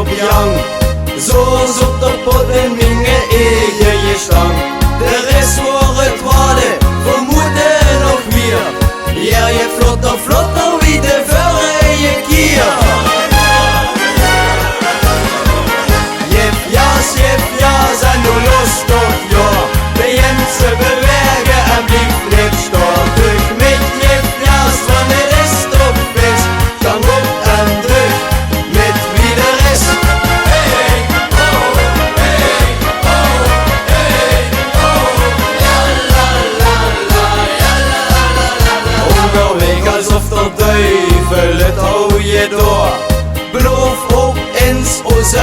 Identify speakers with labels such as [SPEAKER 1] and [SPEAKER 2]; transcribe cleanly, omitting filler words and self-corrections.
[SPEAKER 1] op jang. Zoals op de potten minge eje gestank. De rest voor het waarde, vermoeden nog meer. Ja, je flotter, flotter wie de vorige keer. Jef jas en nu lust op ja. De jense bewegen en blijf niet staan. Terug met jef jas van de rest op fest. Dan op en terug met wie de rest. Hey, oh, hey, oh, hey, oh. Ja la la la, ja la la la la. Onderweg alsof de duivel het hou je door. Beloof op eens onze